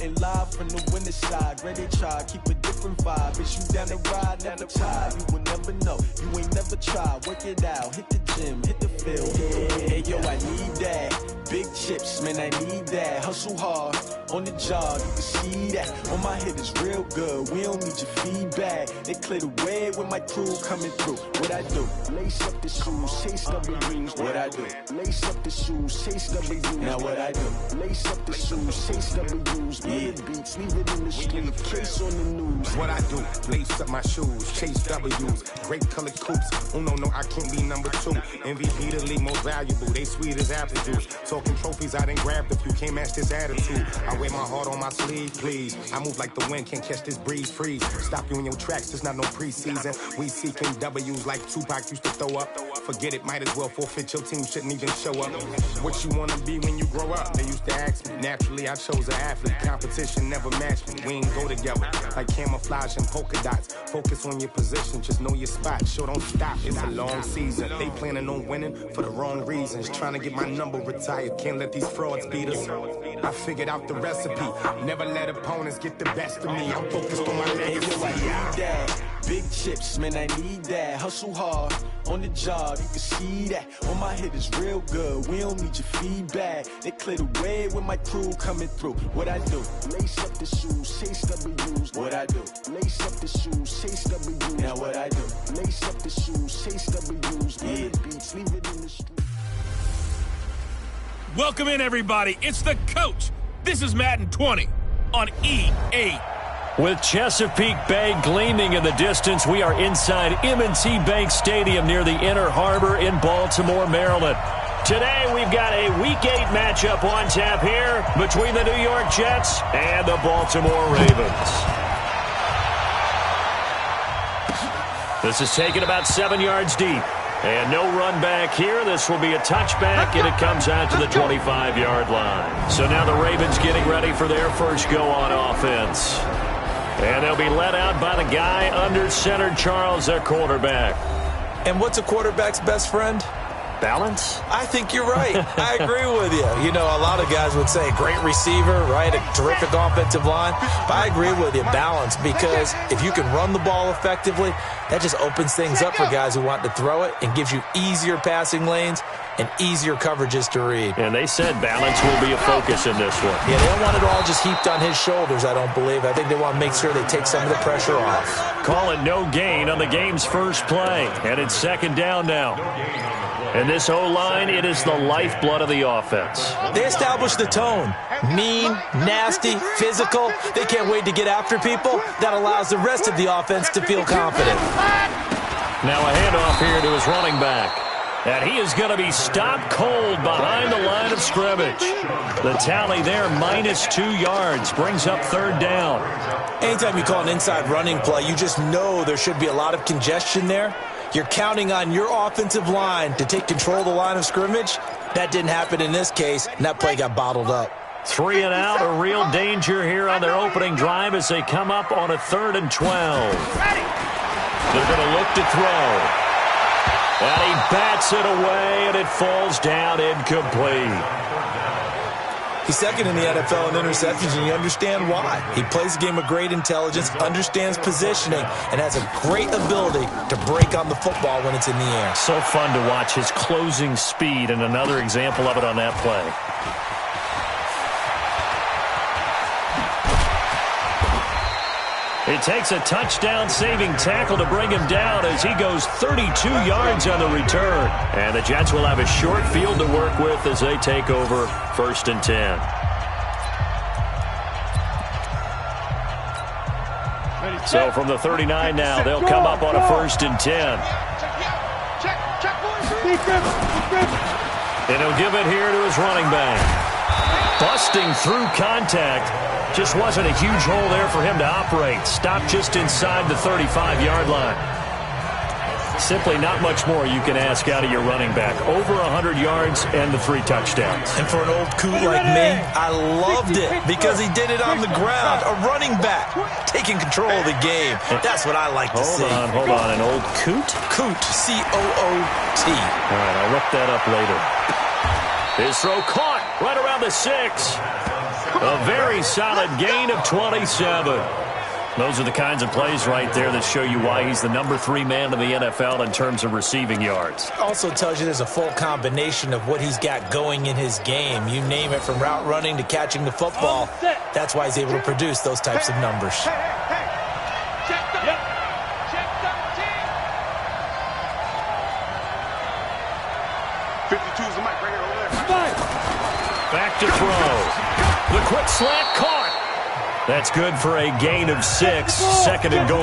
And live from the winter side, ready to try, keep a different vibe. Is you down the ride, never try, you will never know. You ain't never tried, work it out, hit the gym, hit the field. Hey, yo, I need that. Big chips, man, I need that. Hustle hard, on the job, you can see that. On my head is real good, we don't need your feedback. They clear the way with my crew coming through. What I do? Lace up the shoes, chase W's. What I do? Lace up the shoes, chase W's. Now what I do? Lace up the shoes, chase W's. Yeah. Beats, leave it in the street, case on the news. What I do? Lace up my shoes, chase W's. Great colored coops. Oh no, I can't be number 2. MVP the league most valuable. They sweet as apple juice. Talking trophies, I didn't grab the few. Can't match this attitude. I wear my heart on my sleeve, please. I move like the wind, can't catch this breeze. Freeze. Stop you in your tracks. There's not no preseason. We seeking W's like Tupac used to throw up. Forget it, might as well forfeit. Your team shouldn't even show up. What you wanna be when you grow up? They used to ask me. Naturally, I chose an athlete. Competition never matched me. We ain't go together like camouflage and polka dots. Focus on your position, just know your spot. Sure, don't stop. It's a long season. They planning on winning for the wrong reasons. Trying to get my number retired. Can't let these frauds beat us. I figured out the recipe. Never let opponents get the best of me. I'm focused on my legacy. Big chips, man, I need that. Hustle hard, on the job, you can see that. On my head is real good, we don't need your feedback. They clear the way with my crew coming through. What I do? Lace up the shoes, chase W's. What I do? Lace up the shoes, chase W's. Now what I do? Lace up the shoes, chase W's. Yeah. Beats, leave it in the street. Welcome in, everybody. It's the coach. This is Madden 20 on E8. With Chesapeake Bay gleaming in the distance, we are inside M&T Bank Stadium near the Inner Harbor in Baltimore, Maryland. Today, we've got a Week 8 matchup on tap here between the New York Jets and the Baltimore Ravens. This is taken about 7 yards deep. And no run back here. This will be a touchback, and it comes out to the 25-yard line. So now the Ravens getting ready for their first go on offense. And they'll be led out by the guy under center, Charles, their quarterback. And what's a quarterback's best friend? Balance? I think you're right. I agree with you. You know, a lot of guys would say great receiver, right? A terrific offensive line. But I agree with you, balance, because if you can run the ball effectively, that just opens things up for guys who want to throw it and gives you easier passing lanes and easier coverages to read. And they said balance will be a focus in this one. Yeah, they don't want it all just heaped on his shoulders, I don't believe. I think they want to make sure they take some of the pressure off. Call it no gain on the game's first play. And it's second down now. And this O-line, it is the lifeblood of the offense. They establish the tone. Mean, nasty, physical. They can't wait to get after people. That allows the rest of the offense to feel confident. Now a handoff here to his running back. And he is going to be stopped cold behind the line of scrimmage. The tally there, -2 yards, brings up third down. Anytime you call an inside running play, you just know there should be a lot of congestion there. You're counting on your offensive line to take control of the line of scrimmage. That didn't happen in this case, and that play got bottled up. 3 and out, a real danger here on their opening drive as they come up on a 3rd and 12. They're going to look to throw. And he bats it away, and it falls down incomplete. He's second in the NFL in interceptions, and you understand why. He plays a game with great intelligence, understands positioning, and has a great ability to break on the football when it's in the air. So fun to watch his closing speed, and another example of it on that play. It takes a touchdown-saving tackle to bring him down as he goes 32 yards on the return. And the Jets will have a short field to work with as they take over 1st and 10. So from the 39 now, they'll come up on a 1st and 10. And he'll give it here to his running back. Busting through contact. Just wasn't a huge hole there for him to operate. Stopped just inside the 35-yard line. Simply not much more you can ask out of your running back. Over 100 yards and the 3 touchdowns. And for an old coot like me, I loved it because he did it on the ground. A running back taking control of the game. That's what I like to see. Hold on. An old coot? Coot, C-O-O-T. All right, I'll look that up later. His throw caught right around the 6. A very solid gain of 27. Those are the kinds of plays right there that show you why he's the #3 man in the NFL in terms of receiving yards. Also tells you there's a full combination of what he's got going in his game. You name it, from route running to catching the football. That's why he's able to produce those types of numbers. Back to throw. The quick slant caught. That's good for a gain of 6, second and goal.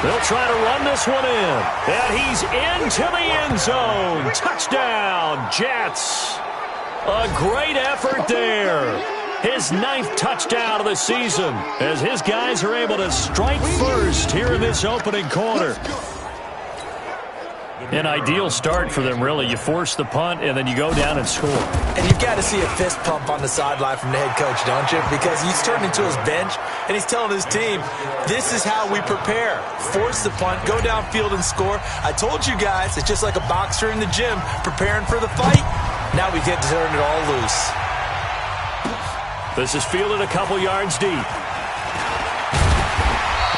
They'll try to run this one in. And he's into the end zone. Touchdown, Jets. A great effort there. His 9th touchdown of the season as his guys are able to strike first here in this opening quarter. An ideal start for them, really. You force the punt, and then you go down and score. And you've got to see a fist pump on the sideline from the head coach, don't you? Because he's turned into his bench, and he's telling his team, this is how we prepare. Force the punt, go downfield and score. I told you guys, it's just like a boxer in the gym preparing for the fight. Now we get to turn it all loose. This is fielded a couple yards deep.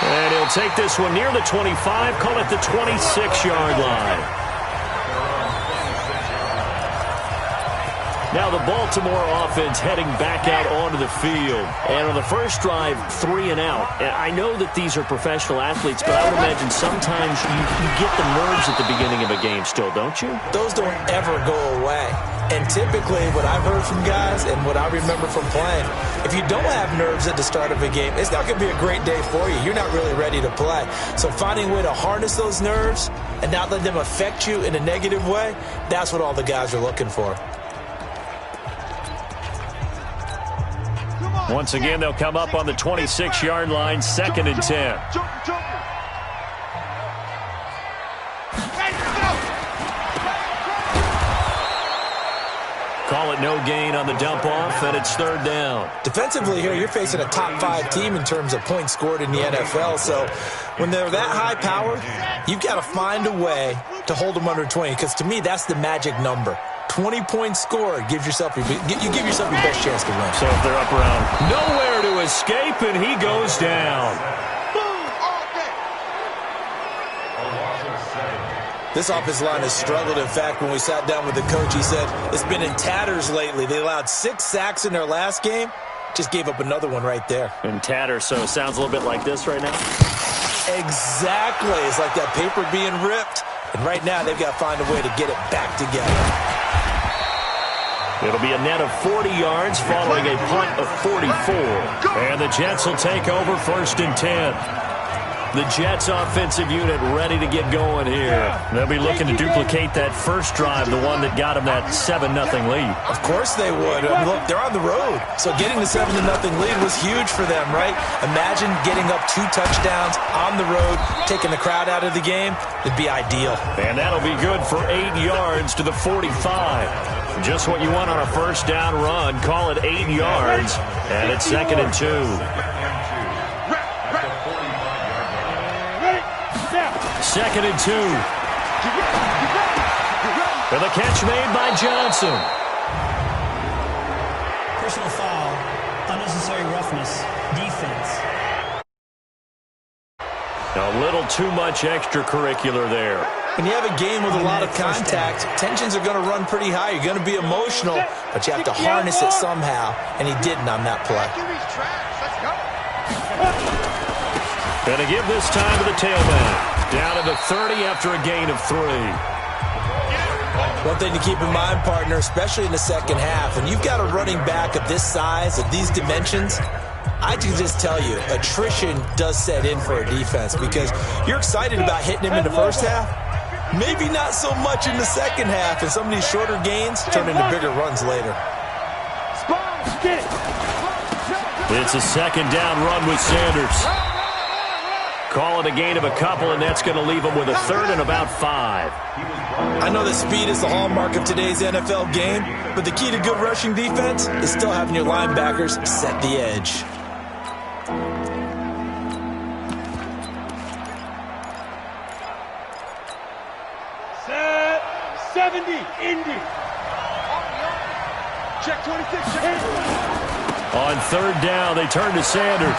And he'll take this one near the 25, call it the 26-yard line. Now the Baltimore offense heading back out onto the field. And on the first drive, 3 and out. And I know that these are professional athletes, but I would imagine sometimes you get the nerves at the beginning of a game still, don't you? Those don't ever go away. And typically, what I've heard from guys and what I remember from playing, if you don't have nerves at the start of a game, it's not going to be a great day for you. You're not really ready to play. So finding a way to harness those nerves and not let them affect you in a negative way, that's what all the guys are looking for. Once again, they'll come up on the 26-yard line, 2nd and 10. Call it no gain on the dump off, and it's 3rd down. Defensively here, you're facing a top 5 team in terms of points scored in the NFL. So when they're that high powered, you've got to find a way to hold them under 20. Because to me, that's the magic number. 20 points scored, you give yourself your best chance to win. So if they're up around nowhere to escape, and he goes down. This offensive line has struggled. In fact, when we sat down with the coach, he said it's been in tatters lately. They allowed 6 sacks in their last game. Just gave up another one right there. In tatters, so it sounds a little bit like this right now? Exactly. It's like that paper being ripped. And right now, they've got to find a way to get it back together. It'll be a net of 40 yards following a punt of 44. And the Jets will take over 1st and 10. The Jets offensive unit ready to get going here. They'll be looking to duplicate that first drive, the one that got them that 7-0 lead. Of course they would. I mean, look, they're on the road. So getting the 7-0 lead was huge for them, right? Imagine getting up 2 touchdowns on the road, taking the crowd out of the game. It'd be ideal. And that'll be good for 8 yards to the 45. Just what you want on a first down run. Call it 8 yards. And it's 2nd and 2. 2nd and 2. And the catch made by Johnson. Personal foul, unnecessary roughness, defense. A little too much extracurricular there. When you have a game with a lot of contact, tensions are going to run pretty high. You're going to be emotional, but you have to harness it somehow, and he didn't on that play. Going to give this time to the tailback. Down to the 30 after a gain of 3. One thing to keep in mind, partner, especially in the second half, when you've got a running back of this size, of these dimensions, I can just tell you, attrition does set in for a defense because you're excited about hitting him in the first half. Maybe not so much in the second half, and some of these shorter gains turn into bigger runs later. It's a 2nd down run with Sanders. Call it a gain of a couple, and that's going to leave them with a 3rd and about 5. I know that speed is the hallmark of today's NFL game, but the key to good rushing defense is still having your linebackers set the edge. Set 70, Indy. On third down, they turn to Sanders.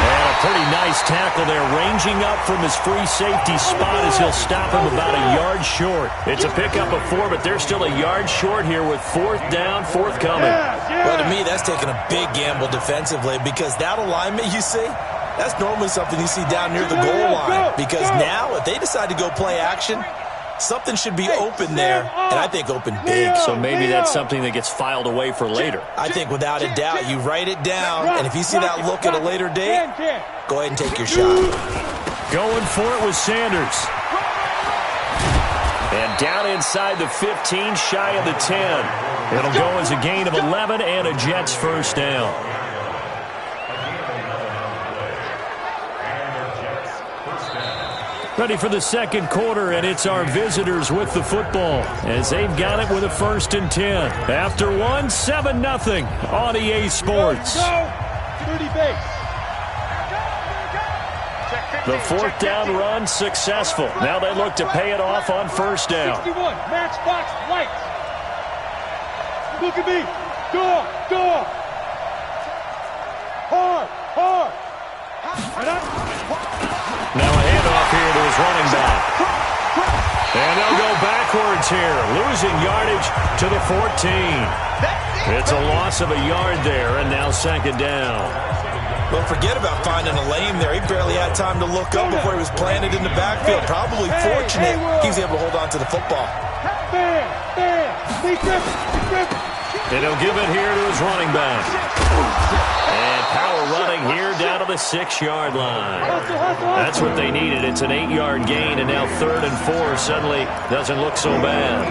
And a pretty nice tackle there, ranging up from his free safety spot as he'll stop him about a yard short. It's a pickup of 4, but they're still a yard short here with fourth down, forthcoming. Well, to me, that's taking a big gamble defensively because that alignment you see, that's normally something you see down near the goal line. Because now, if they decide to go play action, something should be open there, and I think open big. So maybe that's something that gets filed away for later. I think without a doubt, you write it down, and if you see that look at a later date, go ahead and take your shot. Going for it with Sanders. And down inside the 15, shy of the 10. It'll go as a gain of 11 and a Jets first down. Ready for the second quarter, and it's our visitors with the football as they've got it with a 1st and 10. After 1, 7-0 on EA Sports. The 4th down run successful. Now they look to pay it off on 1st down. 61, matchbox white. Look at me. Go. Hard. Now a handoff here to his running back. And they'll go backwards here, losing yardage to the 14. It's a loss of a yard there, and now 2nd down. Well, forget about finding a lane there. He barely had time to look up before he was planted in the backfield. Probably fortunate he was able to hold on to the football. And he'll give it here to his running back. And power running here down to the 6-yard line. That's what they needed. It's an 8-yard gain, and now 3rd and 4 suddenly doesn't look so bad.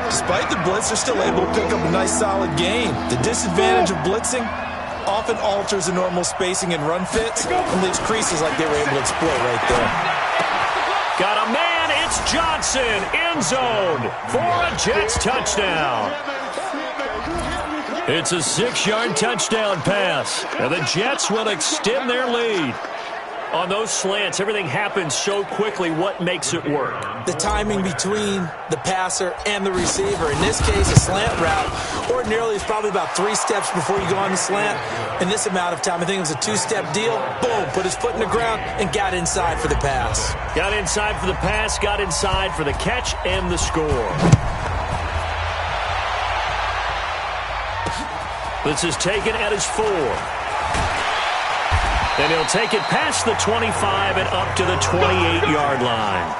Despite the blitz, they're still able to pick up a nice solid gain. The disadvantage of blitzing often alters the normal spacing and run fits and leaves creases like they were able to exploit right there. Got a man. It's Johnson, end zone for a Jets touchdown. It's a 6-yard touchdown pass, and the Jets will extend their lead. On those slants, everything happens so quickly. What makes it work? The timing between the passer and the receiver. In this case, a slant route ordinarily is probably about 3 steps before you go on the slant. In this amount of time, I think it was a 2-step deal. Boom, put his foot in the ground and got inside for the pass. Got inside for the pass, got inside for the catch and the score. This is taken at his 4. And he'll take it past the 25 and up to the 28-yard line.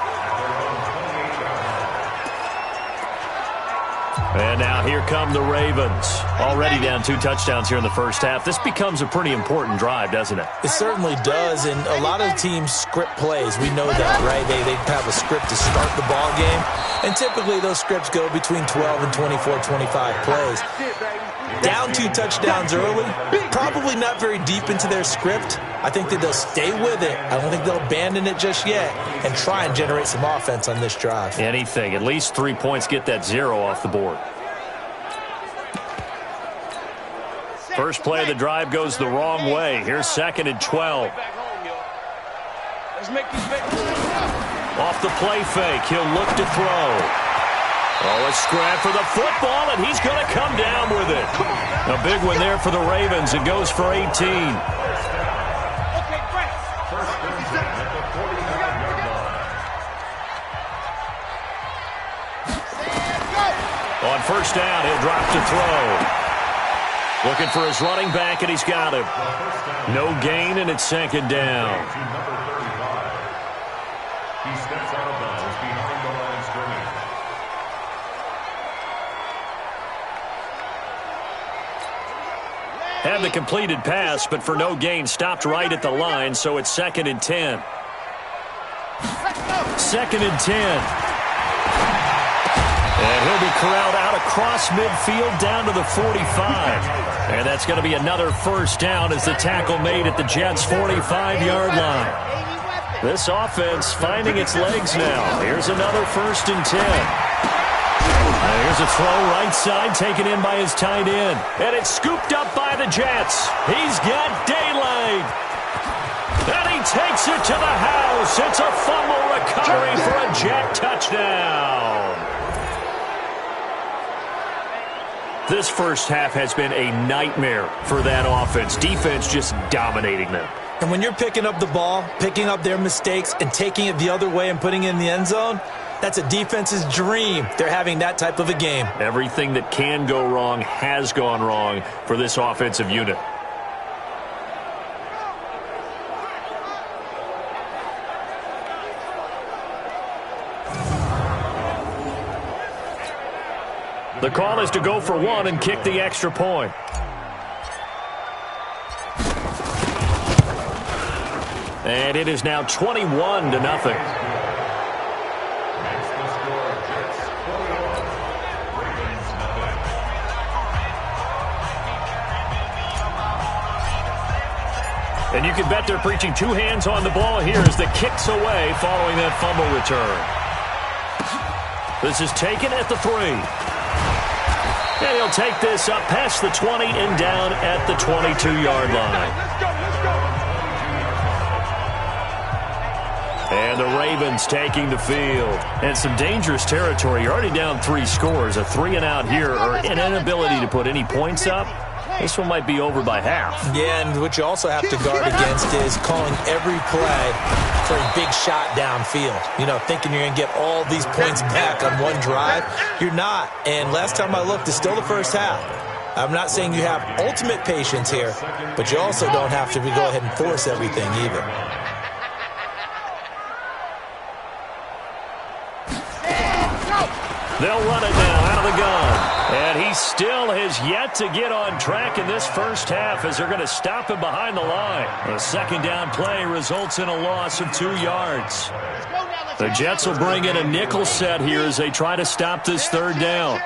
And now here come the Ravens. Already down 2 touchdowns here in the first half. This becomes a pretty important drive, doesn't it? It certainly does, and a lot of teams script plays. We know that, right? They have a script to start the ball game, and typically those scripts go between 12 and 24, 25 plays. Down 2 touchdowns early, probably not very deep into their script. I think that they'll stay with it. I don't think they'll abandon it just yet and try and generate some offense on this drive. Anything. At least 3 points, get that 0 off the board. First play of the drive goes the wrong way. Here's 2nd and 12. Off the play fake, he'll look to throw. Oh, a scrap for the football, and he's going to come down with it. A big one there for the Ravens. It goes for 18. On 1st down, he'll drop to throw. Looking for his running back, and he's got him. No gain, and it's 2nd down. He steps out of bounds behind the line of scrimmage. Had the completed pass, but for no gain, stopped right at the line, so it's 2nd and 10. 2nd and 10. And he'll be corralled out across midfield down to the 45. And that's going to be another 1st down as the tackle made at the Jets' 45-yard line. This offense finding its legs now. Here's another 1st and 10. Here's a throw right side taken in by his tight end. And it's scooped up by the Jets. He's got daylight. And he takes it to the house. It's a fumble recovery for a Jet touchdown. This first half has been a nightmare for that offense. Defense just dominating them. And when you're picking up the ball, picking up their mistakes, and taking it the other way and putting it in the end zone, that's a defense's dream. They're having that type of a game. Everything that can go wrong has gone wrong for this offensive unit. The call is to go for one and kick the extra point. And it is now 21-0. And you can bet they're preaching two hands on the ball here as the kick's away following that fumble return. This is taken at the 3. And he'll take this up past the 20 and down at the 22-yard line. And the Ravens taking the field. And some dangerous territory. You're already down 3 scores. A 3-and-out here, or an inability to put any points up. This one might be over by half. Yeah, and what you also have to guard against is calling every play for a big shot downfield. You know, thinking you're going to get all these points back on one drive. You're not. And last time I looked, it's still the first half. I'm not saying you have ultimate patience here, but you also don't have to go ahead and force everything either. They'll run it now out of the gun. And he still has yet to get on track in this first half as they're going to stop him behind the line. A second down play results in a loss of 2 yards. The Jets will bring in a nickel set here as they try to stop this third down.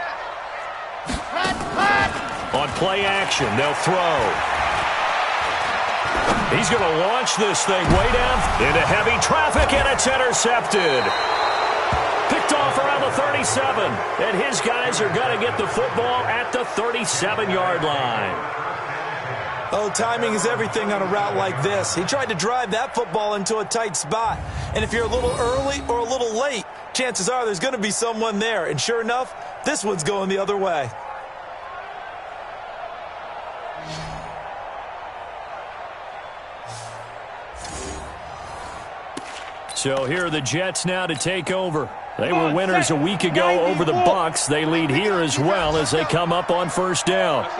On play action, they'll throw. He's going to launch this thing way down into heavy traffic, and it's intercepted. Picked off around the 37, and his guys are going to get the football at the 37-yard line. Oh, timing is everything on a route like this. He tried to drive that football into a tight spot, and if you're a little early or a little late, chances are there's going to be someone there, and sure enough, this one's going the other way. So here are the Jets now to take over. They were winners a week ago over the Bucs. They lead here as well as they come up on first down. And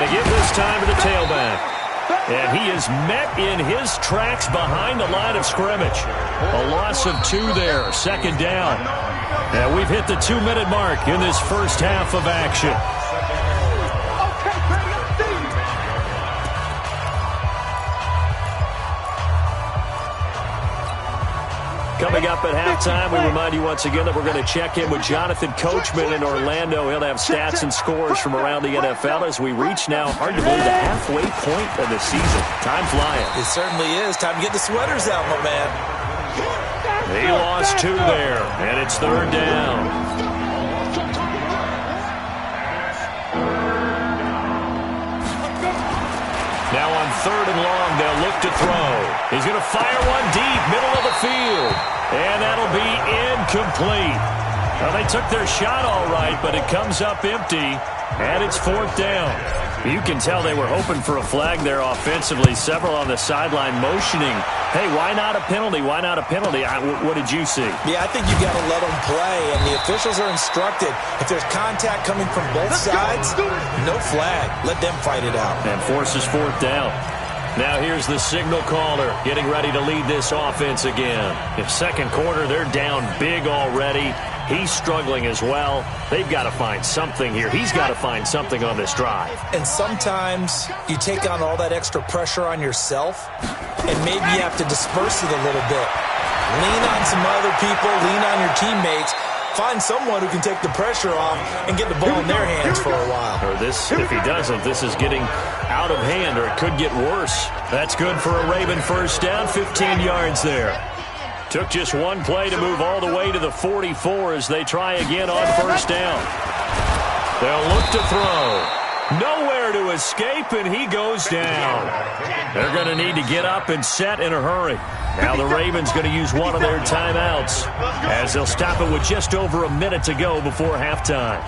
they give this time to the tailback. And he is met in his tracks behind the line of scrimmage. A loss of 2 there, second down. And we've hit the 2-minute mark in this first half of action. Coming up at halftime, we remind you once again that we're going to check in with Jonathan Coachman in Orlando. He'll have stats and scores from around the NFL as we reach now, hard to believe, the halfway point of the season. Time flying. It certainly is. Time to get the sweaters out, my man. He lost 2 there, and it's third down. Now on third and long, they'll look to throw. He's going to fire one deep, middle of the field. And that'll be incomplete. Well, they took their shot all right, but it comes up empty, and it's fourth down. You can tell they were hoping for a flag there offensively. Several on the sideline motioning, hey, why not a penalty? Why not a penalty? What did you see? Yeah, I think you got to let them play, and the officials are instructed. If there's contact coming from both sides, no flag. Let them fight it out. And forces fourth down. Now here's the signal caller getting ready to lead this offense again. In second quarter, they're down big already. He's struggling as well. They've got to find something here. He's got to find something on this drive. And sometimes you take on all that extra pressure on yourself, and maybe you have to disperse it a little bit. Lean on some other people. Lean on your teammates. Find someone who can take the pressure off and get the ball in their hands for a while. Or this, if he doesn't, this is getting out of hand, or it could get worse. That's good for a Raven first down, 15 yards there. Took just one play to move all the way to the 44 as they try again on first down. They'll look to throw. Nowhere to escape, and he goes down. They're going to need to get up and set in a hurry. Now the Ravens going to use one of their timeouts as they'll stop it with just over a minute to go before halftime.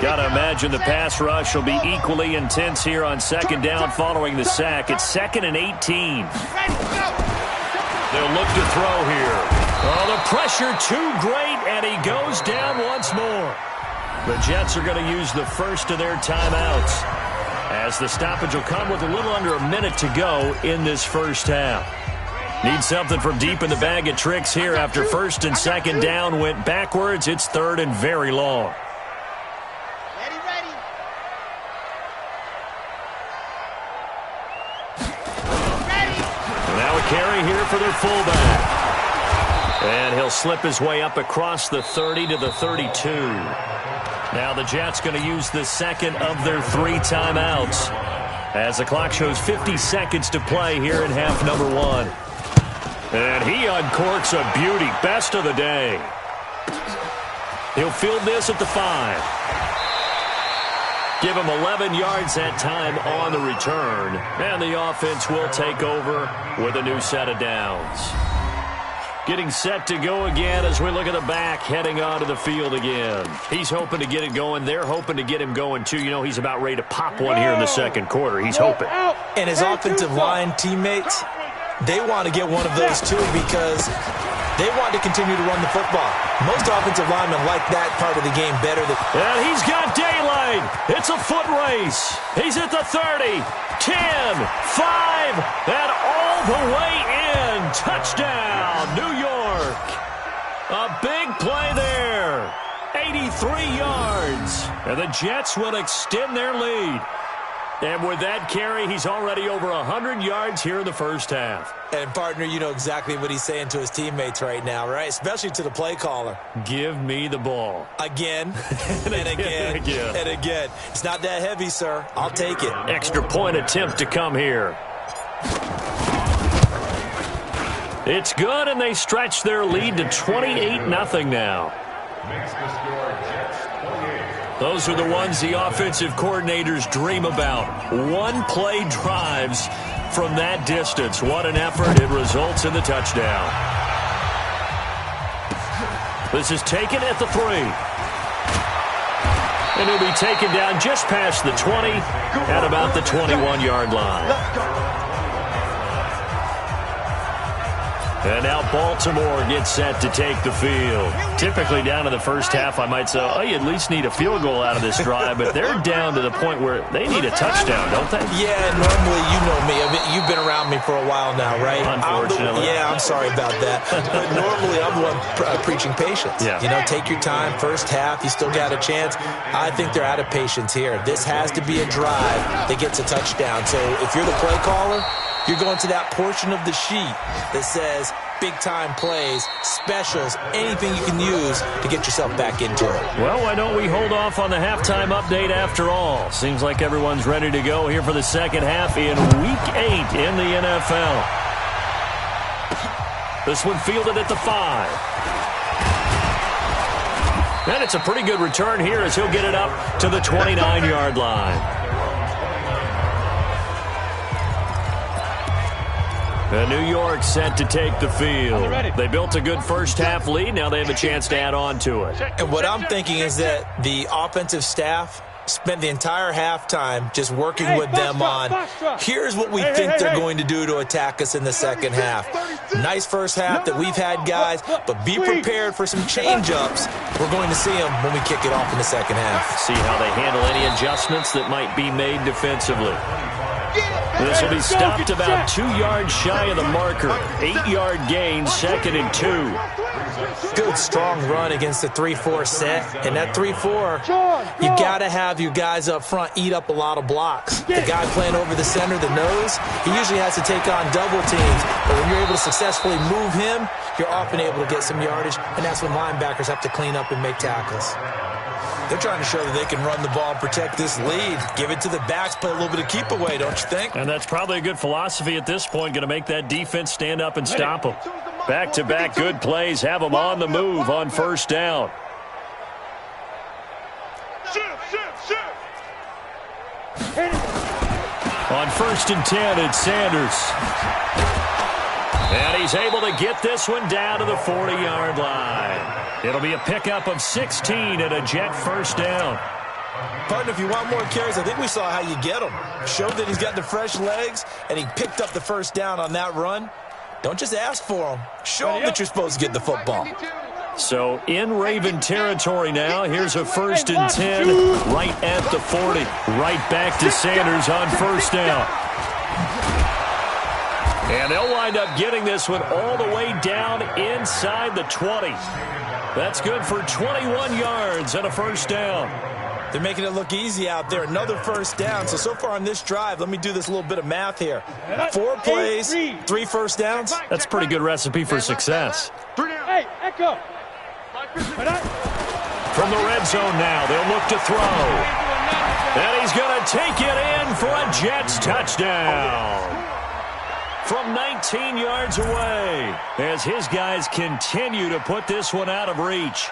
Got to imagine the pass rush will be equally intense here on second down following the sack. It's 2nd and 18. They'll look to throw here. Oh, the pressure too great, and he goes down once more. The Jets are going to use the first of their timeouts as the stoppage will come with a little under a minute to go in this first half. Need something from deep in the bag of tricks here after first and second down went backwards. It's 3rd and very long. Now a carry here for their fullback. And he'll slip his way up across the 30 to the 32. Now the Jets going to use the second of their 3 timeouts as the clock shows 50 seconds to play here in half number 1. And he uncorks a beauty. Best of the day. He'll field this at the 5. Give him 11 yards that time on the return. And the offense will take over with a new set of downs. Getting set to go again as we look at the back heading onto the field again. He's hoping to get it going. They're hoping to get him going, too. You know, he's about ready to pop one here in the second quarter. He's hoping. And his offensive line teammates, they want to get one of those, too, because they want to continue to run the football. Most offensive linemen like that part of the game better than... And he's got daylight. It's a foot race. He's at the 30, 10, 5, and all the way in. Touchdown, New York. A big play there. 83 yards. And the Jets will extend their lead. And with that carry, he's already over 100 yards here in the first half. And, partner, you know exactly what he's saying to his teammates right now, right? Especially to the play caller. Give me the ball. Again, and again, and again. It's not that heavy, sir. I'll take it. Extra point attempt to come here. It's good, and they stretch their lead to 28-0 now. Makes the score Jets 28. Those are the ones the offensive coordinators dream about. One-play drives from that distance. What an effort. It results in the touchdown. This is taken at the 3. And he'll be taken down just past the 20 at about the 21-yard line. And now Baltimore gets set to take the field. Typically down to the first half, I might say, oh, you at least need a field goal out of this drive. But they're down to the point where they need a touchdown, don't they? Yeah, normally, you know me. I mean, you've been around me for a while now, right? Unfortunately. I'm sorry about that. But normally, I'm the one preaching patience. Yeah. You know, take your time. First half, you still got a chance. I think they're out of patience here. This has to be a drive that gets a touchdown. So if you're the play caller, you're going to that portion of the sheet that says big-time plays, specials, anything you can use to get yourself back into it. Well, why don't we hold off on the halftime update after all? Seems like everyone's ready to go here for the second half in Week 8 in the NFL. This one fielded at the 5. And it's a pretty good return here as he'll get it up to the 29-yard line. New York set to take the field. They built a good first half lead. Now they have a chance to add on to it. And what I'm thinking is that the offensive staff spent the entire halftime just working with them on, here's what we think they're going to do to attack us in the second half. Nice first half that we've had, guys, but be prepared for some change-ups. We're going to see them when we kick it off in the second half. See how they handle any adjustments that might be made defensively. This will be stopped about 2 yards shy of the marker. 8-yard gain, 2nd and 2. Good, strong run against the 3-4 set. And that 3-4, you got to have your guys up front eat up a lot of blocks. The guy playing over the center, the nose, he usually has to take on double teams. But when you're able to successfully move him, you're often able to get some yardage. And that's when linebackers have to clean up and make tackles. They're trying to show that they can run the ball and protect this lead. Give it to the backs, play a little bit of keep away, don't you think? And that's probably a good philosophy at this point, going to make that defense stand up and stop them. Back-to-back good plays, have them on the move on first down. Shift. On 1st and 10, it's Sanders. And he's able to get this one down to the 40-yard line. It'll be a pickup of 16 and a Jet first down. Partner, if you want more carries, I think we saw how you get them. Showed that he's got the fresh legs, and he picked up the first down on that run. Don't just ask for them. Show them that you're supposed to get the football. So in Raven territory now. Here's a 1st and 10 right at the 40. Right back to Sanders on first down. And they'll wind up getting this one all the way down inside the 20. That's good for 21 yards and a first down. They're making it look easy out there. Another first down. So far on this drive, let me do this little bit of math here. 4 plays, 3 first downs. That's a pretty good recipe for success. Hey, Echo. From the red zone now, they'll look to throw. And he's going to take it in for a Jets touchdown. From 19 yards away, as his guys continue to put this one out of reach.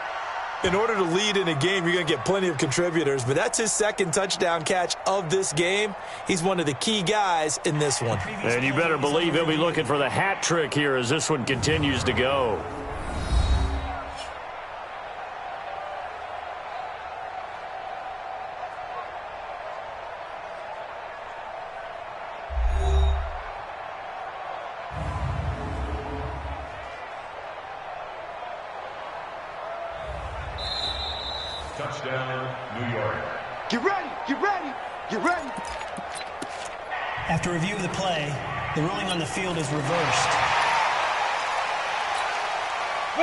In order to lead in a game, you're going to get plenty of contributors, but that's his second touchdown catch of this game. He's one of the key guys in this one. And you better believe he'll be looking for the hat trick here as this one continues to go. Touchdown, New York. Get ready, get ready, get ready. After review of the play, the ruling on the field is reversed.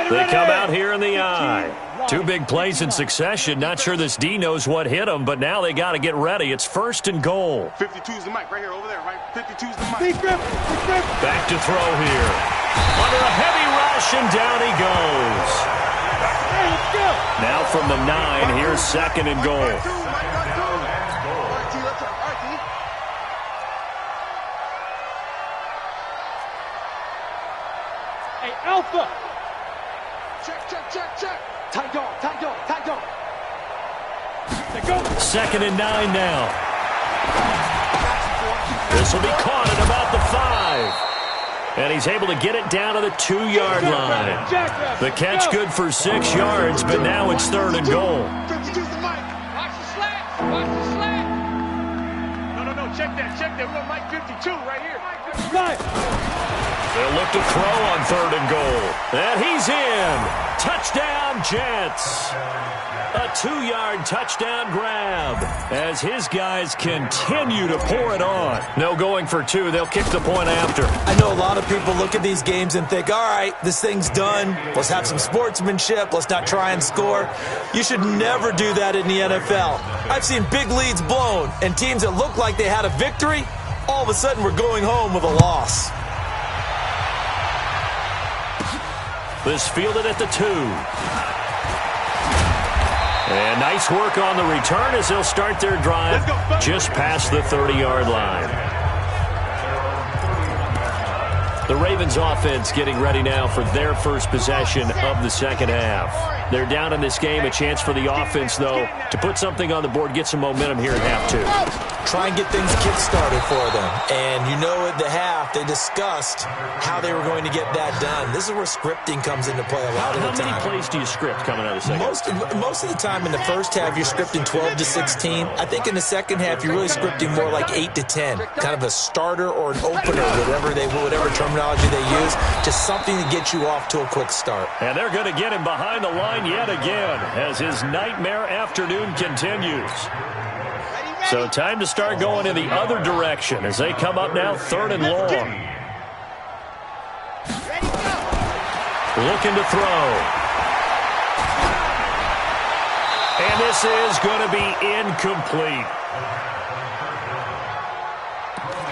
They come out here in the I. 2 big plays in succession. Not sure this D knows what hit him, but now they got to get ready. It's 1st and goal. 52's the mic right here, over there, right? 52's the mic. Back to throw here. Under a heavy rush, and down he goes. Now from the 9, here's 2nd and goal. Hey, Alpha. Check. Tight dog. 2nd and 9 now. This will be caught at about the 5. And he's able to get it down to the 2-yard line. The catch good for 6 yards, but now it's 3rd and goal. Watch the slant. No. Check that. We're on Mike 52 right here. They'll look to throw on 3rd and goal. And he's in. Touchdown, Jets. A 2-yard touchdown grab as his guys continue to pour it on. No going for 2. They'll kick the point after. I know a lot of people look at these games and think, all right, this thing's done. Let's have some sportsmanship. Let's not try and score. You should never do that in the NFL. I've seen big leads blown and teams that look like they had a victory, all of a sudden we're going home with a loss. This fielded at the 2. And nice work on the return as they'll start their drive just past the 30-yard line. The Ravens offense getting ready now for their first possession of the second half. They're down in this game. A chance for the offense, though, to put something on the board, get some momentum here at half 2. Try and get things kick-started for them. And you know at the half, they discussed how they were going to get that done. This is where scripting comes into play a lot of the time. How many plays do you script coming out of the second? Most of the time in the first half, you're scripting 12 to 16. I think in the second half, you're really scripting more like 8 to 10. Kind of a starter or an opener, whatever terminology they use. Just something to get you off to a quick start. And they're going to get him behind the line yet again as his nightmare afternoon continues. So time to start going in the other direction as they come up now 3rd and long. Looking to throw. And this is going to be incomplete.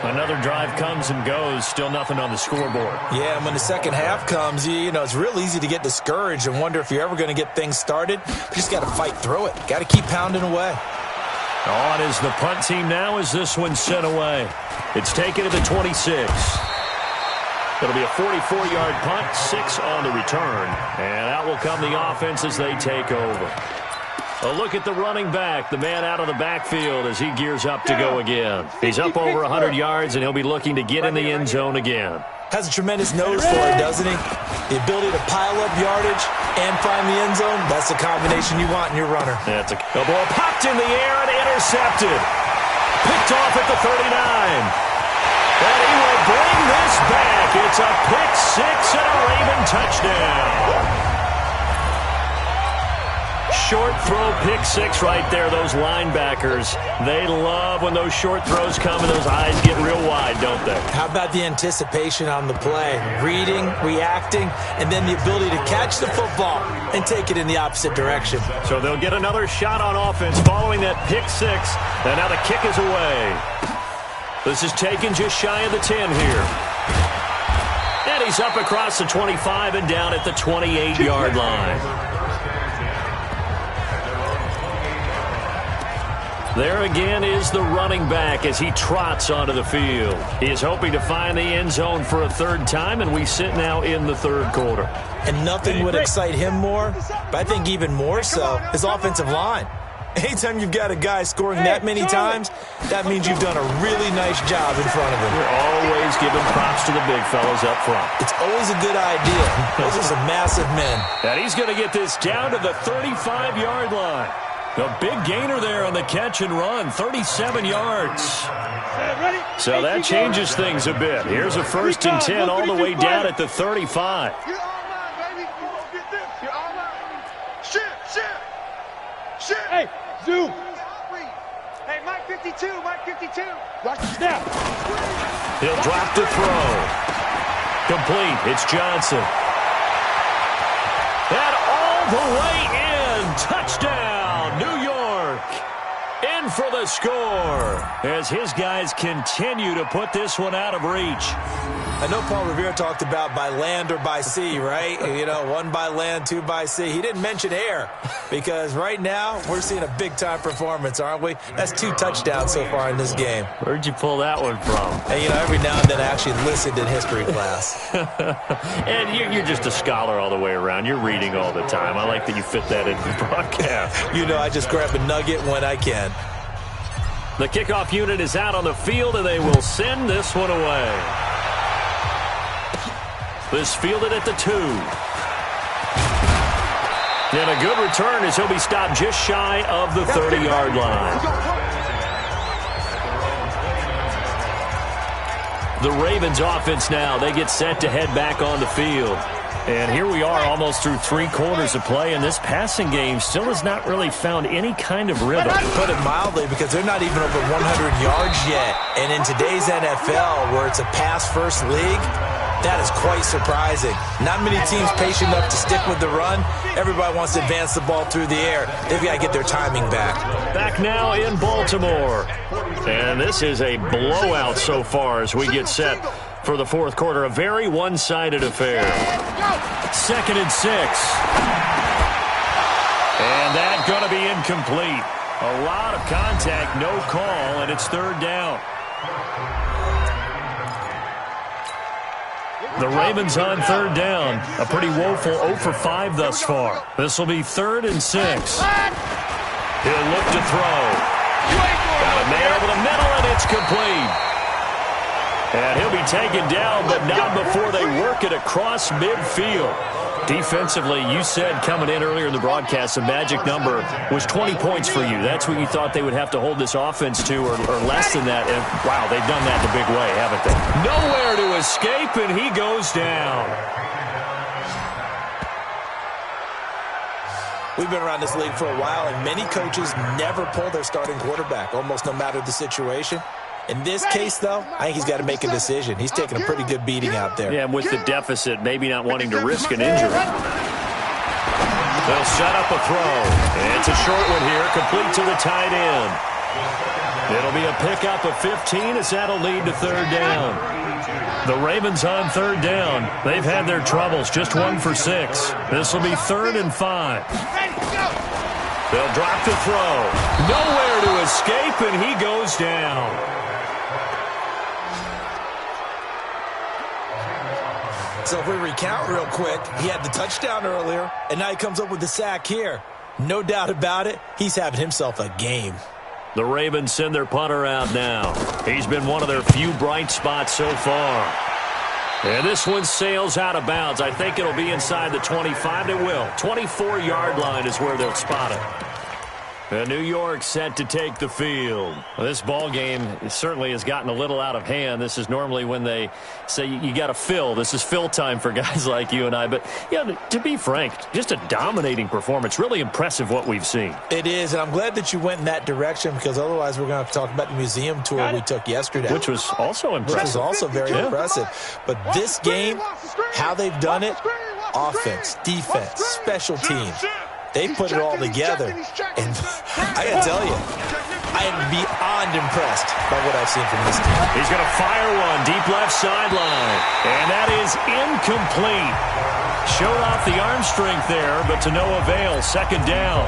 Another drive comes and goes. Still nothing on the scoreboard. Yeah, and when the second half comes, it's real easy to get discouraged and wonder if you're ever going to get things started. You just got to fight through it. Got to keep pounding away. On is the punt team now as this one's sent away. It's taken to the 26. It'll be a 44-yard punt, 6 on the return. And out will come the offense as they take over. A look at the running back, the man out of the backfield as he gears up to go again. He's up over 100 yards, and he'll be looking to get in the end zone again. Has a tremendous nose for it, doesn't he? The ability to pile up yardage and find the end zone, that's the combination you want in your runner. That's a ball popped in the air and intercepted. Picked off at the 39. And he will bring this back. It's a pick six and a Raven touchdown. Short throw pick six right there. Those linebackers, they love when those short throws come and those eyes get real wide, don't they? How about the anticipation on the play? Reading, reacting, and then the ability to catch the football and take it in the opposite direction. So they'll get another shot on offense following that pick six. And now the kick is away. This is taken just shy of the 10 here. And he's up across the 25 and down at the 28-yard line. There again is the running back as he trots onto the field. He is hoping to find the end zone for a third time, and we sit now in the third quarter. And nothing would excite him more, but I think even more so, his offensive line. Anytime you've got a guy scoring that many times, that means you've done a really nice job in front of him. We're always giving props to the big fellas up front. It's always a good idea. Those are some massive men. And he's going to get this down to the 35-yard line. A big gainer there on the catch and run, 37 yards. So that changes things a bit. Here's a 1st and 10 all the way down at the 35. You're all mine, baby. You won't get this. You're all mine. Shit. Hey, zoom. Hey, Mike 52, Mike 52. Watch the snap. He'll drop to throw. Complete. It's Johnson. And all the way in. Touchdown. New York in for the score as his guys continue to put this one out of reach. I know Paul Revere talked about by land or by sea, right? You know, 1 by land, 2 by sea. He didn't mention air because right now we're seeing a big-time performance, aren't we? That's 2 touchdowns so far in this game. Where'd you pull that one from? And, you know, every now and then I actually listened in history class. And you're just a scholar all the way around. You're reading all the time. I like that you fit that into the broadcast. You know, I just grab a nugget when I can. The kickoff unit is out on the field, and they will send this one away. This fielded at the 2. And a good return as he'll be stopped just shy of the 30-yard line. The Ravens offense now, they get set to head back on the field. And here we are almost through 3 quarters of play, and this passing game still has not really found any kind of rhythm. Put it mildly, because they're not even over 100 yards yet. And in today's NFL, where it's a pass-first league, that is quite surprising. Not many teams patient enough to stick with the run. Everybody wants to advance the ball through the air. They've got to get their timing back. Back now in Baltimore. And this is a blowout so far as we get set for the fourth quarter. A very one-sided affair. 2nd and 6. And that's going to be incomplete. A lot of contact, no call, and it's 3rd down. The Ravens on 3rd down. A pretty woeful 0 for 5 thus far. This will be 3rd and 6. He'll look to throw. Got a man over the middle, and it's complete. And he'll be taken down, but not before they work it across midfield. Defensively, you said coming in earlier in the broadcast, the magic number was 20 points for you. That's what you thought they would have to hold this offense to, or less than that. And, wow, they've done that in a big way, haven't they? Nowhere to escape, and he goes down. We've been around this league for a while, and many coaches never pull their starting quarterback, almost no matter the situation. In this case, though, I think he's got to make a decision. He's taking a pretty good beating out there. Yeah, and with the deficit, maybe not wanting to risk an injury. They'll set up a throw. And it's a short one here, complete to the tight end. It'll be a pickup of 15 as that'll lead to 3rd down. The Ravens on 3rd down. They've had their troubles, just 1 for 6. This will be 3rd and 5. They'll drop to throw. Nowhere to escape, and he goes down. So if we recount real quick, he had the touchdown earlier, and now he comes up with the sack here. No doubt about it, he's having himself a game. The Ravens send their punter out now. He's been one of their few bright spots so far. And this one sails out of bounds. I think it'll be inside the 25. It will. 24-yard line is where they'll spot it. And New York set to take the field. Well, this ball game certainly has gotten a little out of hand. This is normally when they say you got to fill. This is fill time for guys like you and I. But, yeah, to be frank, just a dominating performance. Really impressive what we've seen. It is, and I'm glad that you went in that direction because otherwise we're going to have to talk about the museum tour we took yesterday. Which was also impressive. Which was also very impressive. But this game, how they've done it, offense, defense, special teams. They put it all together, and I got to tell you, I am beyond impressed by what I've seen from this team. He's going to fire one deep left sideline, and that is incomplete. Showed off the arm strength there, but to no avail. Second down.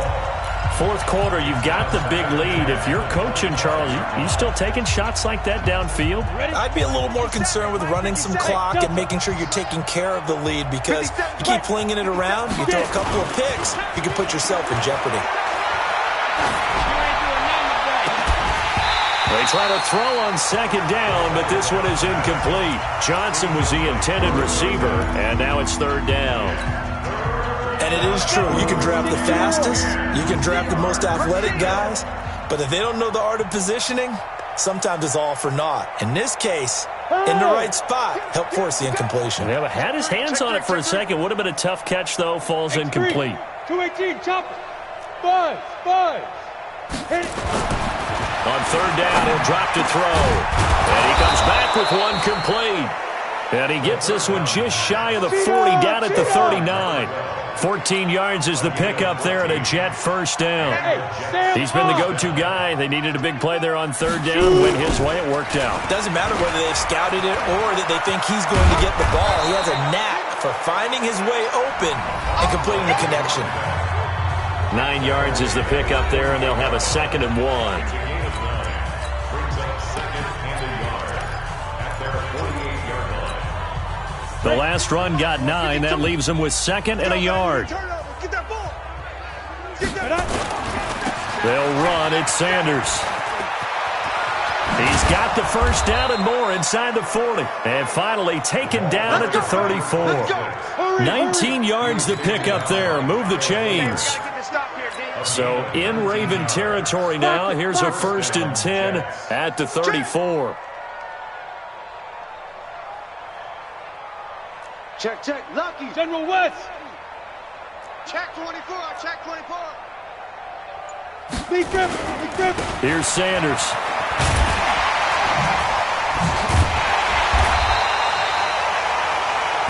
Fourth quarter, you've got the big lead. If you're coaching, Charles, you still taking shots like that downfield? I'd be a little more concerned with running some clock and making sure you're taking care of the lead because you keep flinging it around, you throw a couple of picks, you can put yourself in jeopardy. They try to throw on second down, but this one is incomplete. Johnson was the intended receiver, and now it's third down. And it is true. You can draft the fastest. You can draft the most athletic guys. But if they don't know the art of positioning, sometimes it's all for naught. In this case, in the right spot, help force the incompletion. Yeah, but had his hands on it for a second. Would have been a tough catch, though. Falls incomplete. 218, chop. Buzz. Hit it. On third down, he'll drop to throw. And he comes back with one complete. And he gets this one just shy of the 40, down at the 39. 14 yards is the pickup there and a Jet first down. He's been the go-to guy. They needed a big play there on third down. Went his way, it worked out. Doesn't matter whether they've scouted it or that they think he's going to get the ball. He has a knack for finding his way open and completing the connection. 9 yards is the pickup there, and they'll have a 2nd and 1. The last run got 9. That leaves them with 2nd and a yard. They'll run. It's Sanders. He's got the first down and more inside the 40. And finally taken down at the 34. 19 yards to pick up there. Move the chains. So in Raven territory now. Here's a 1st and 10 at the 34. Check, Lucky. General West. Check 24, check 24. Big grip. Here's Sanders.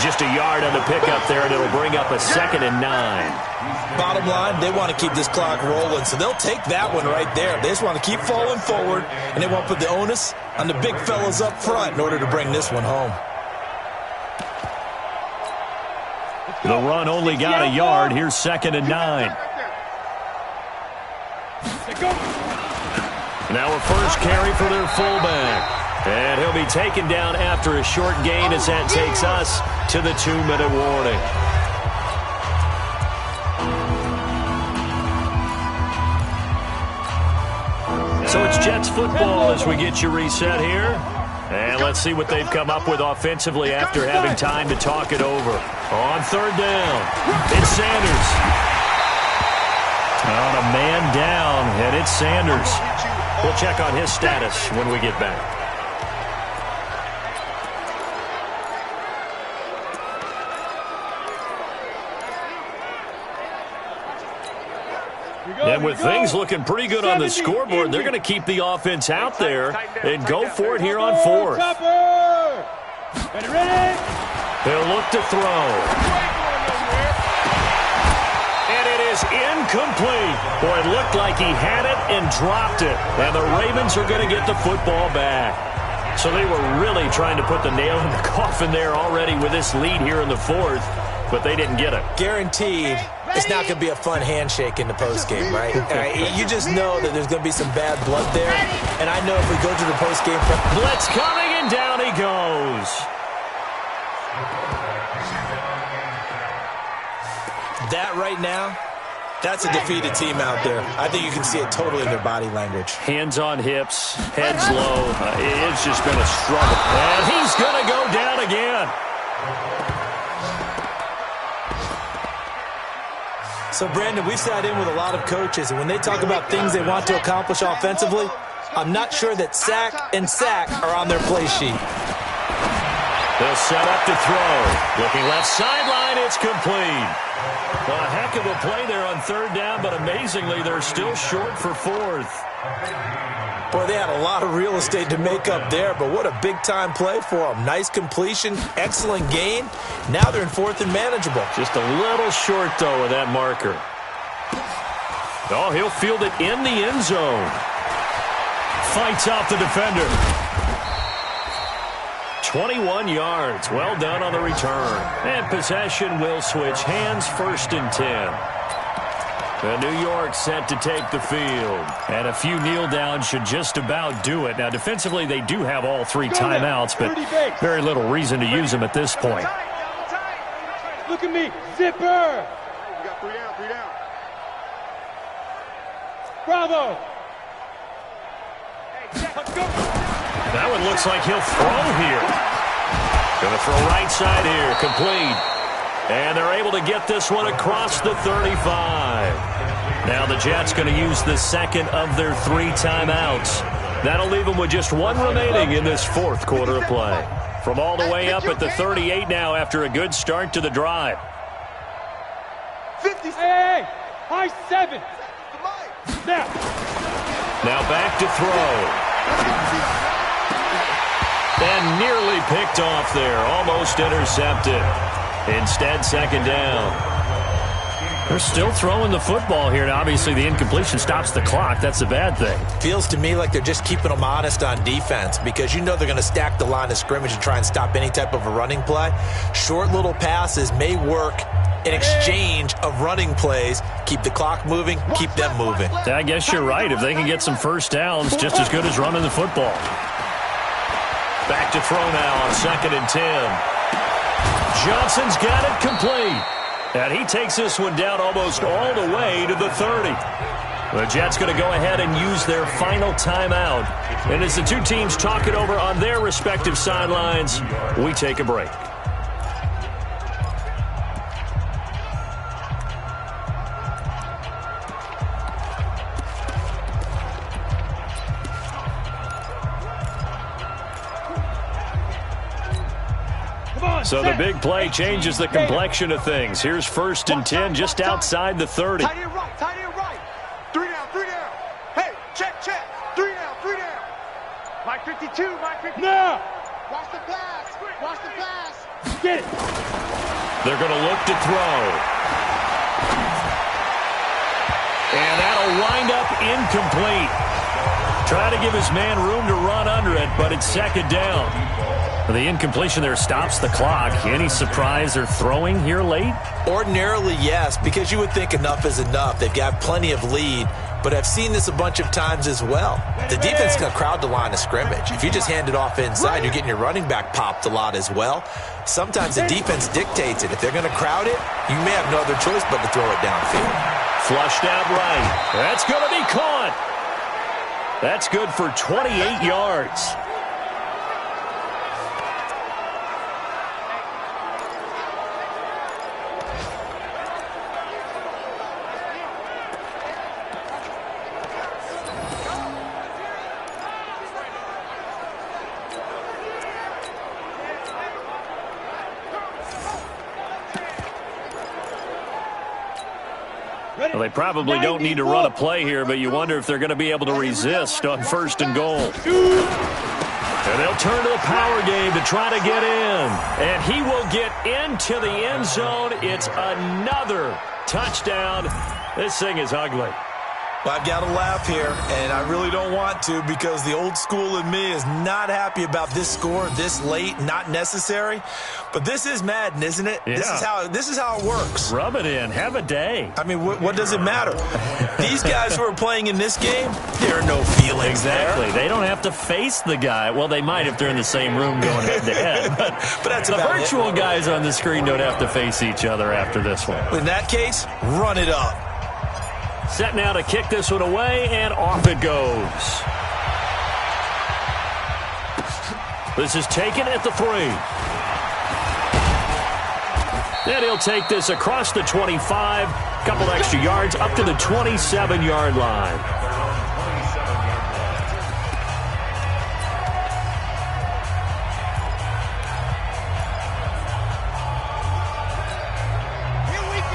Just a yard on the pickup there, and it'll bring up a 2nd and 9. Bottom line, they want to keep this clock rolling, so they'll take that one right there. They just want to keep falling forward, and they want to put the onus on the big fellas up front in order to bring this one home. The run only got a yard. Here's 2nd and 9. Now a first carry for their fullback. And he'll be taken down after a short gain as that takes us to the 2-minute warning. So it's Jets football as we get you reset here. And let's see what they've come up with offensively after having time to talk it over. On third down, it's Sanders. On a man down, and it's Sanders. We'll check on his status when we get back. And with things looking pretty good on the scoreboard, they're going to keep the offense out there and go for it here on 4th. They'll look to throw. And it is incomplete. Boy, it looked like he had it and dropped it. And the Ravens are going to get the football back. So they were really trying to put the nail in the coffin there already with this lead here in the 4th, but they didn't get it. Guaranteed. It's not going to be a fun handshake in the postgame, right? You just know that there's going to be some bad blood there. And I know if we go to the postgame... Blitz coming, and down he goes. That right now That's a defeated team out there. I think you can see it totally in their body language. Hands on hips, heads low. It's just been a struggle. And he's going to go down again. So, Brandon, we've sat in with a lot of coaches, and when they talk about things they want to accomplish offensively, I'm not sure that sack and sack are on their play sheet. They'll set up to throw. Looking left sideline, it's complete. A heck of a play there on third down, but amazingly, they're still short for fourth. Boy, they had a lot of real estate to make up there, but what a big-time play for them. Nice completion, excellent gain. Now they're in fourth and manageable. Just a little short, though, of that marker. Oh, he'll field it in the end zone. Fights out the defender. 21 yards. Well done on the return. And possession will switch hands, 1st and 10. The New York set to take the field. And a few kneel downs should just about do it. Now, defensively, they do have all 3 timeouts, but very little reason to use them at this point. Look at me. Zipper. We got 3 down, 3 down. Bravo. Let's go. That one looks like he'll throw here. Going to throw right side here. Complete. And they're able to get this one across the 35. Now the Jets going to use the second of their 3 timeouts. That'll leave them with just 1 remaining in this 4th quarter of play. From all the way up at the 38 now after a good start to the drive. 50. Hey, high 7. Now back to throw. And nearly picked off there. Almost intercepted. Instead, 2nd down. They're still throwing the football here. Now, obviously, the incompletion stops the clock. That's a bad thing. Feels to me like they're just keeping them honest on defense because you know they're going to stack the line of scrimmage and try and stop any type of a running play. Short little passes may work in exchange of running plays. Keep the clock moving, keep them moving. I guess you're right. If they can get some first downs, just as good as running the football. Back to throw now on 2nd and 10. Johnson's got it complete. And he takes this one down almost all the way to the 30. The Jets going to go ahead and use their final timeout. And as the 2 teams talk it over on their respective sidelines, we take a break. So the big play changes the complexion of things. Here's 1st and 10 just outside the 30. Tight end right, tight end right. 3 down, 3 down. Hey, check. 3 down, 3 down. Mike 52, Mike 52. No. Watch the pass. Watch the pass. Get it. They're going to look to throw. And that'll wind up incomplete. Try to give his man room to run under it, but it's 2nd down. The incompletion there stops the clock. Any surprise they're throwing here late? Ordinarily, yes, because you would think enough is enough. They've got plenty of lead, but I've seen this a bunch of times as well. The defense is going to crowd the line of scrimmage. If you just hand it off inside, you're getting your running back popped a lot as well. Sometimes the defense dictates it. If they're going to crowd it, you may have no other choice but to throw it downfield. Flushed out right. That's going to be caught. That's good for 28 yards. Well, they probably don't need to run a play here, but you wonder if they're going to be able to resist on 1st and goal. And they'll turn to the power game to try to get in. And he will get into the end zone. It's another touchdown. This thing is ugly. Well, I've got to laugh here, and I really don't want to because the old school in me is not happy about this score this late, not necessary. But this is Madden, isn't it? Yeah. This is how it works. Rub it in. Have a day. I mean, what does it matter? These guys who are playing in this game, there are no feelings Exactly. there. They don't have to face the guy. Well, they might if they're in the same room going head-to-head. But that's the about virtual it. guys on the screen don't have to face each other after this one. In that case, run it up. Set now to kick this one away, and off it goes. This is taken at the 3. And he'll take this across the 25, couple extra yards, up to the 27-yard line.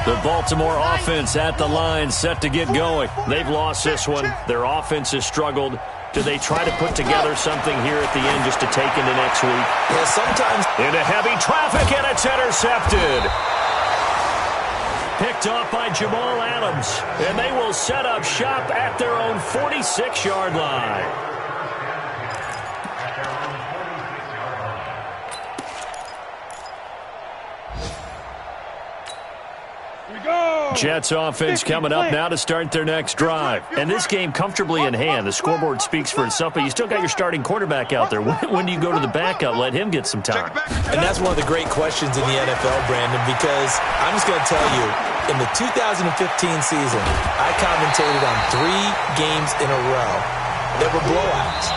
The Baltimore offense at the line, set to get going. They've lost this one. Their offense has struggled. Do they try to put together something here at the end just to take into next week? Yeah, sometimes. Into heavy traffic, and it's intercepted. Picked off by Jamal Adams, and they will set up shop at their own 46-yard line. Jets offense coming up now to start their next drive. And this game comfortably in hand. The scoreboard speaks for itself, but you still got your starting quarterback out there. When do you go to the backup? Let him get some time. And that's one of the great questions in the NFL, Brandon, because I'm just going to tell you, in the 2015 season, I commentated on 3 games in a row that were blowouts.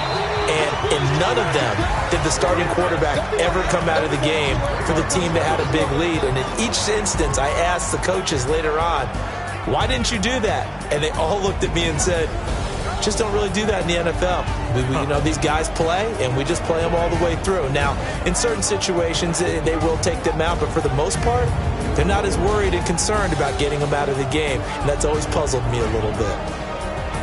And in none of them did the starting quarterback ever come out of the game for the team that had a big lead. And in each instance, I asked the coaches later on, why didn't you do that? And they all looked at me and said, just don't really do that in the NFL. You know, these guys play, and we just play them all the way through. Now, in certain situations, they will take them out, but for the most part, they're not as worried and concerned about getting them out of the game. And that's always puzzled me a little bit.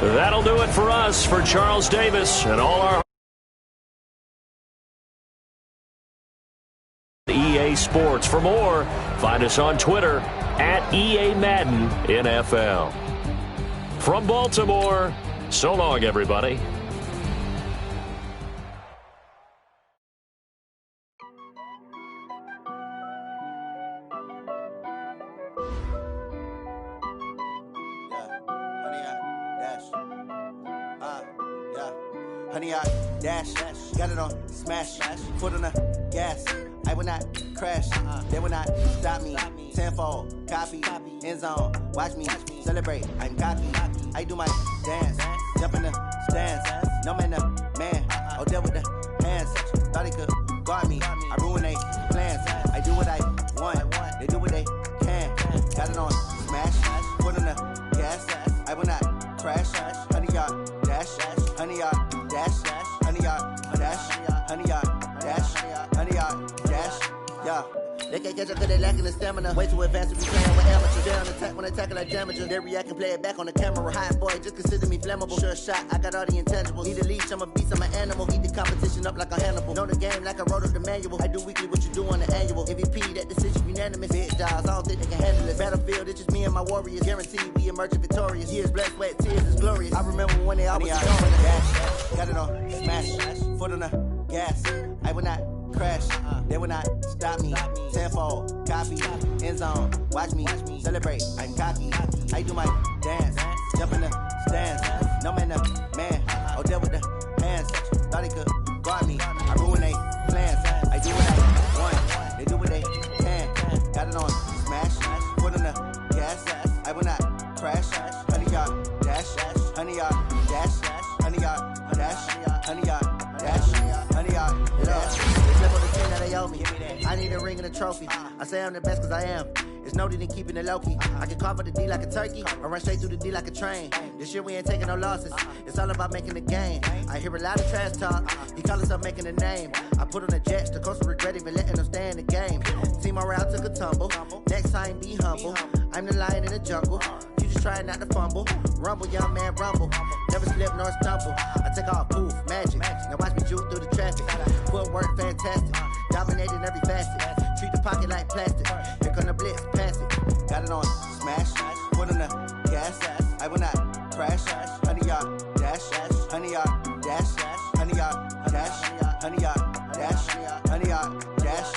That'll do it for us. For Charles Davis and all our EA Sports. For more, find us on Twitter at EA Madden NFL. From Baltimore, so long, everybody. Honey, I dash, got it on smash, foot on the gas. I will not crash, they will not stop me. Tenfold, copy, end zone, watch me celebrate. I'm cocky, I do my dance, jump in the stands. No man, the man, oh, there with the hands. Thought he could guard me, I ruin they plans. I do what I want, they do what they can. Got it on smash, foot on the gas. I will not crash, honey, y'all dash, honey, y'all dash, honey, y'all dash, honey, y'all dash, honey, y'all dash, yeah. They can't catch up cause they lacking the stamina. Way too advanced to be playing with amateurs. They on attack when they tackle like damages. They react and play it back on the camera. Hot boy, just consider me flammable. Sure shot, I got all the intangibles. Need a leash, I'm a beast, I'm an animal. Eat the competition up like a Hannibal. Know the game like I wrote up the manual. I do weekly what you do on the annual. MVP, that decision unanimous. Big dogs, I don't think they can handle it. Battlefield, it's just me and my warriors. Guaranteed we emerge victorious. Years, blood, sweat, tears is glorious. I remember when they always showing the dash. Got it on smash, foot on the gas. I will not crash, they will not stop me. Tenfold, copy, end zone, watch me celebrate. I'm cocky, I do my dance, jump in the stands. No man, the man, oh, there with the hands. Thought he could guard me, I ruin they plans. I do what I want, they do what they can. Got it on smash, foot on the gas. I will not crash, honey, y'all dash, honey, y'all dash, honey, y'all dash, honey, y'all dash, honey, y'all dash. They owe me. I need a ring and a trophy. I say I'm the best cause I am. It's noted in keeping it low-key. I can carve up the D like a turkey or run straight through the D like a train. This year we ain't taking no losses. It's all about making the game. I hear a lot of trash talk. He call himself making a name. I put on the Jets. The coach will regret even letting them stay in the game. Team morale took a tumble. Next time be humble. I'm the lion in the jungle. You just try not to fumble. Rumble, young man, rumble. Never slip nor stumble. I take off, poof, magic. Now watch me juke through the traffic. Footwork fantastic. Dominating every facet. Treat the pocket like plastic. Here come the blitz, pass it. Got it on smash, foot on the gas. I will not crash. Honey, y'all dash, honey, y'all dash, honey, y'all dash, honey, y'all dash, honey, y'all dash.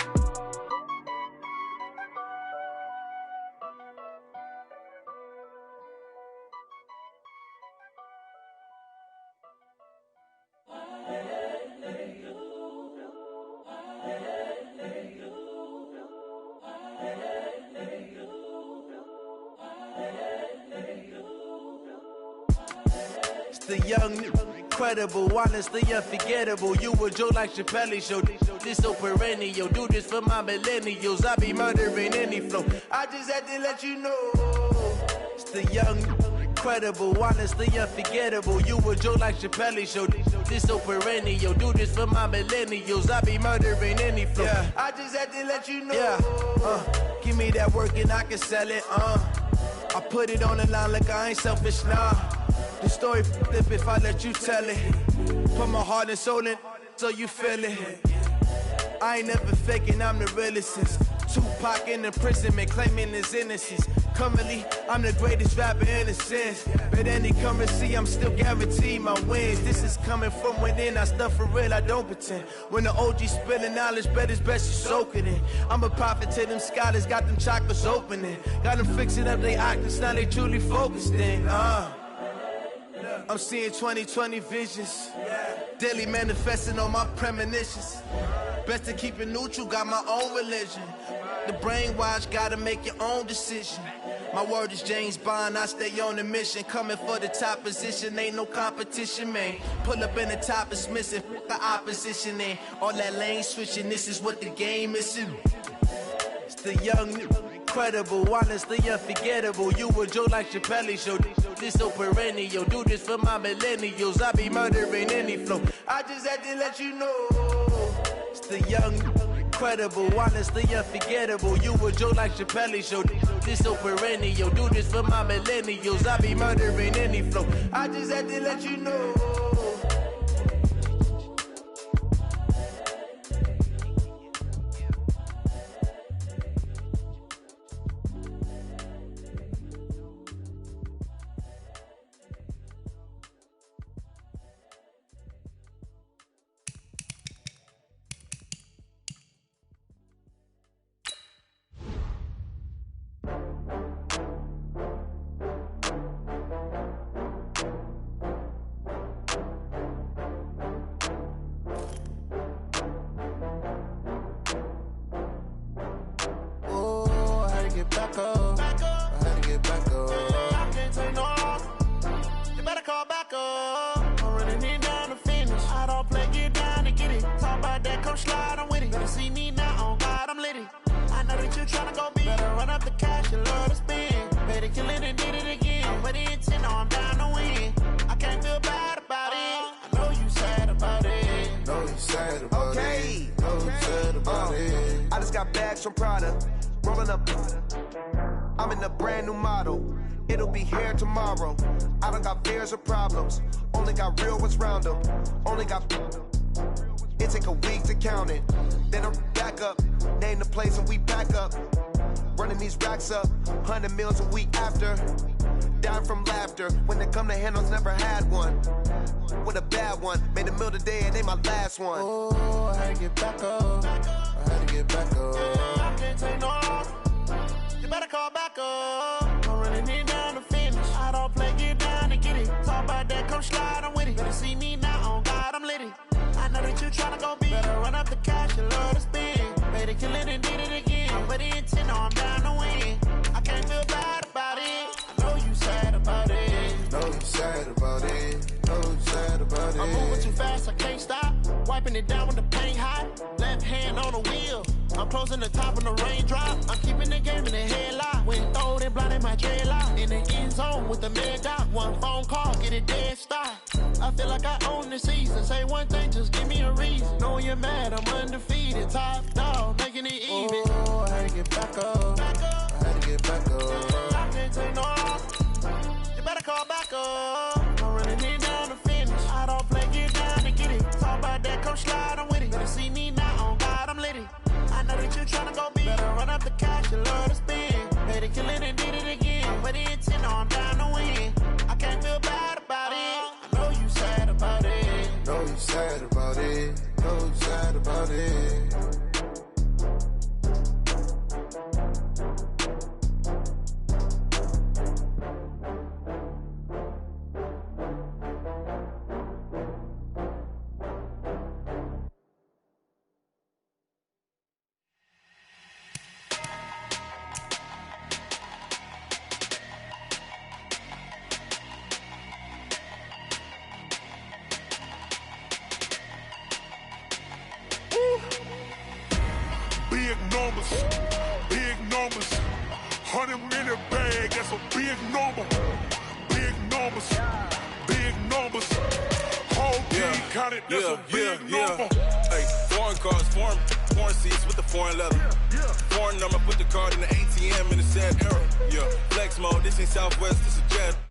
The young, incredible, honestly unforgettable. You a Joe like Chappelle show. This so perennial. Do this for my millennials. I be murdering any flow. I just had to let you know. It's the young, incredible, honestly unforgettable. You a Joe like Chappelle show. This so perennial. Do this for my millennials. I be murdering any flow. Yeah. I just had to let you know. Yeah. Give me that work and I can sell it. I put it on the line like I ain't selfish, nah. The story flip if I let you tell it. Put my heart and soul in so you feel it. I ain't never faking, I'm the realest since Tupac in imprisonment, claiming his innocence. Currently, I'm the greatest rapper in a sense. But any currency, I'm still guaranteed my wins. This is coming from within, I stuff for real, I don't pretend. When the OG spilling knowledge, bet it's best you soak it in. I'm a prophet to them scholars, got them chakras opening. Got them fixing up they octaves, now they truly focused in. I'm seeing 2020 visions. Daily manifesting on my premonitions. Best to keep it neutral, got my own religion. The brainwash, gotta make your own decision. My word is James Bond, I stay on the mission. Coming for the top position, ain't no competition, man. Pull up in the top, it's missing, the opposition in. All that lane switching, this is what the game is. It's the young, incredible, honestly unforgettable. You a Joe like Chappelle show. This so perennial. Do this for my millennials. I be murdering any flow. I just had to let you know. It's the young, incredible, honestly unforgettable. You a Joe like Chappelle show. This so perennial. Do this for my millennials. I be murdering any flow. I just had to let you know. From Prada, rolling up. I'm in a brand new model. It'll be here tomorrow. I don't got fears or problems. Only got real ones round them. Only got. It take a week to count it. Then I'm back up. Name the place and we pack up. Running these racks up. 100 meals a week after. Down from laughter. When they come to handles, never had one. With a bad one. Made a meal today and ain't my last one. Oh, I had to get back up. I had to get back up. I can't take no off. You better call back up. I'm running it down to finish. I don't play, get down and get it. Talk about that, come slide, I'm with it. Better see me now, on God, I'm litty. I know that you tryna go big. Better run up the cash, you love to spend. Better kill it and did it again. But the intent, no, I'm down to win. I can't feel bad about it. I know you sad about it. Know you sad about it. Know you sad about it. I'm moving too fast, I can't stop. Wiping it down with the paint hot. Left hand on the wheel. I'm closing the top when the raindrop. I'm keeping the game in the headlock. When throwed and blinded my dreadlock. In the end zone with the mad dot. One phone call, get it dead stop. I feel like I own the season. Say one thing, just give me a reason. Knowing you're mad, I'm undefeated. Top dog, making it even. Oh, I had to get back up. I had to get back up. I can't take no off. You better call back up. I'm running it down to finish. I don't play, get down and get it. Talk about that, come slide, I'm with it. Better see me now, on God, I'm litty. I know that you tryna go big. Better run up the cash, you love to spend. Better kill it and did it again. But the intent, no, I'm down to win. I can't feel bad about it. I know you sad about it. Know you sad about it. Know you sad about it. number. Big numbers. Big numbers. Whole team counted, that's a big number. Hey, foreign cars, foreign seats with the foreign leather. Foreign number, put the card in the ATM in the sad era. Yeah, flex mode, this ain't Southwest, this is jet.